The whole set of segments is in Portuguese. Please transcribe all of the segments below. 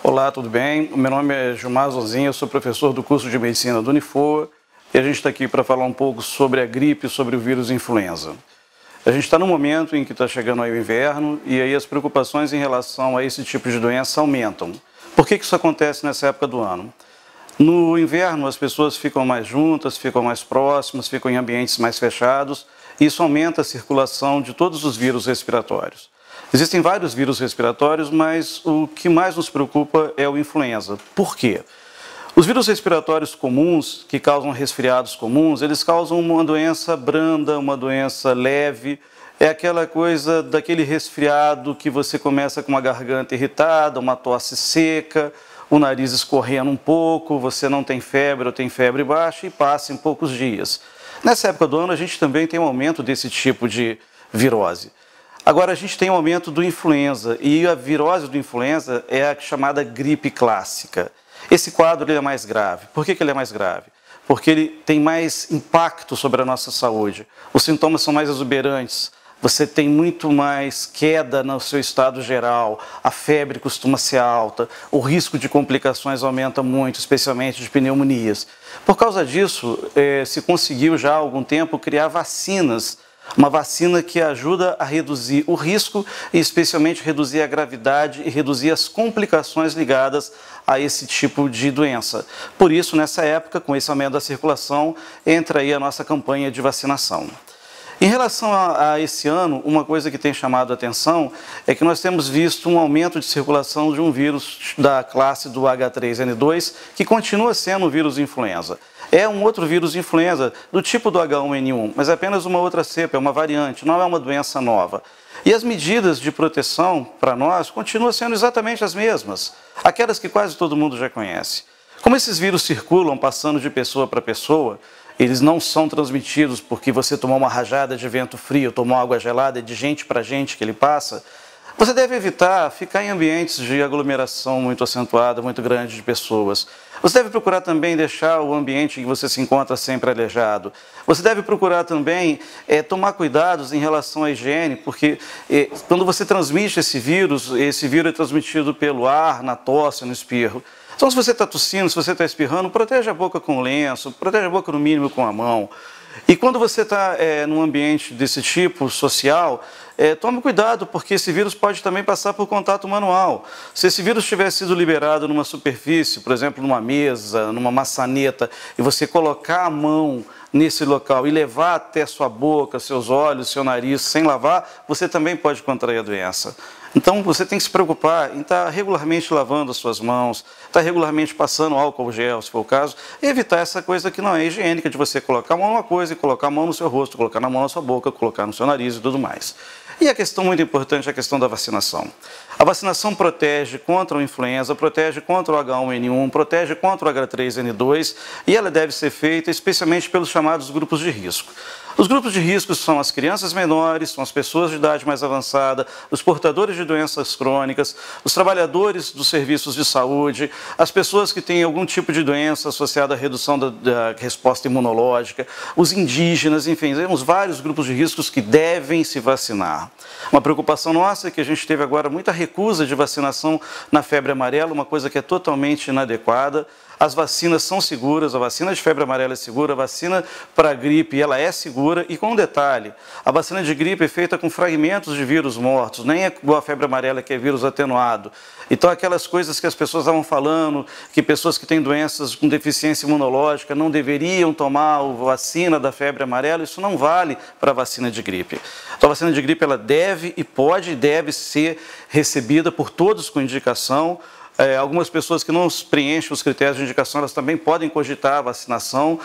Olá, tudo bem? O meu nome é Gilmar Zonzinha, eu sou professor do curso de Medicina do Unifoa e a gente está aqui para falar um pouco sobre a gripe, sobre o vírus influenza. A gente está num momento em que está chegando aí o inverno e aí as preocupações em relação a esse tipo de doença aumentam. Por que isso acontece nessa época do ano? No inverno as pessoas ficam mais juntas, ficam mais próximas, ficam em ambientes mais fechados e isso aumenta a circulação de todos os vírus respiratórios. Existem vários vírus respiratórios, mas o que mais nos preocupa é o influenza. Por quê? Os vírus respiratórios comuns, que causam resfriados comuns, eles causam uma doença branda, uma doença leve. É aquela coisa daquele resfriado que você começa com uma garganta irritada, uma tosse seca, o nariz escorrendo um pouco, você não tem febre ou tem febre baixa e passa em poucos dias. Nessa época do ano a gente também tem um aumento desse tipo de virose. Agora a gente tem um aumento do influenza e a virose do influenza é a chamada gripe clássica. Esse quadro ele é mais grave. Por que ele é mais grave? Porque ele tem mais impacto sobre a nossa saúde. Os sintomas são mais exuberantes. Você tem muito mais queda no seu estado geral, a febre costuma ser alta, o risco de complicações aumenta muito, especialmente de pneumonias. Por causa disso, se conseguiu já há algum tempo criar vacinas. Uma vacina que ajuda a reduzir o risco e especialmente reduzir a gravidade e reduzir as complicações ligadas a esse tipo de doença. Por isso, nessa época, com esse aumento da circulação, entra aí a nossa campanha de vacinação. Em relação a esse ano, uma coisa que tem chamado a atenção é que nós temos visto um aumento de circulação de um vírus da classe do H3N2, que continua sendo o vírus influenza. É um outro vírus influenza do tipo do H1N1, mas é apenas uma outra cepa, é uma variante, não é uma doença nova. E as medidas de proteção para nós continuam sendo exatamente as mesmas, aquelas que quase todo mundo já conhece. Como esses vírus circulam passando de pessoa para pessoa, eles não são transmitidos porque você tomou uma rajada de vento frio, tomou água gelada, é de gente para gente que ele passa. Você deve evitar ficar em ambientes de aglomeração muito acentuada, muito grande de pessoas. Você deve procurar também deixar o ambiente em que você se encontra sempre arejado. Você deve procurar também tomar cuidados em relação à higiene, porque quando você transmite esse vírus é transmitido pelo ar, na tosse, no espirro. Então, se você está tossindo, se você está espirrando, proteja a boca com lenço, proteja a boca no mínimo com a mão. E quando você está num ambiente desse tipo, social, tome cuidado, porque esse vírus pode também passar por contato manual. Se esse vírus tivesse sido liberado numa superfície, por exemplo, numa mesa, numa maçaneta, e você colocar a mão nesse local e levar até sua boca, seus olhos, seu nariz, sem lavar, você também pode contrair a doença. Então, você tem que se preocupar em estar regularmente lavando as suas mãos, estar regularmente passando álcool gel, se for o caso, e evitar essa coisa que não é higiênica, de você colocar a mão numa coisa e colocar a mão no seu rosto, colocar na mão na sua boca, colocar no seu nariz e tudo mais. E a questão muito importante é a questão da vacinação. A vacinação protege contra o influenza, protege contra o H1N1, protege contra o H3N2 e ela deve ser feita especialmente pelos chamados grupos de risco. Os grupos de risco são as crianças menores, são as pessoas de idade mais avançada, os portadores de doenças crônicas, os trabalhadores dos serviços de saúde, as pessoas que têm algum tipo de doença associada à redução da resposta imunológica, os indígenas, enfim, temos vários grupos de riscos que devem se vacinar. Uma preocupação nossa é que a gente teve agora muita recusa de vacinação na febre amarela, uma coisa que é totalmente inadequada. As vacinas são seguras, a vacina de febre amarela é segura, a vacina para a gripe ela é segura e com um detalhe, a vacina de gripe é feita com fragmentos de vírus mortos, nem é igual a febre amarela que é vírus atenuado. Então aquelas coisas que as pessoas estavam falando, que pessoas que têm doenças com deficiência imunológica não deveriam tomar a vacina da febre amarela, isso não vale para a vacina de gripe. Então a vacina de gripe ela deve e deve ser recebida por todos com indicação. Algumas pessoas que não preenchem os critérios de indicação, elas também podem cogitar a vacinação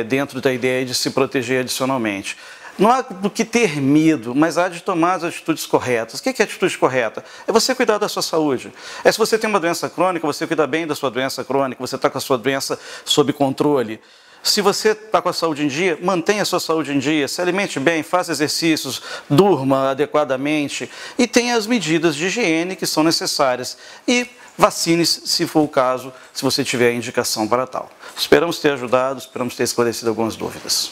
dentro da ideia de se proteger adicionalmente. Não há do que ter medo, mas há de tomar as atitudes corretas. O que é atitude correta? É você cuidar da sua saúde. Se você tem uma doença crônica, você cuida bem da sua doença crônica, você está com a sua doença sob controle. Se você está com a saúde em dia, mantenha a sua saúde em dia, se alimente bem, faça exercícios, durma adequadamente e tenha as medidas de higiene que são necessárias. E vacine-se, se for o caso, se você tiver indicação para tal. Esperamos ter ajudado, esperamos ter esclarecido algumas dúvidas.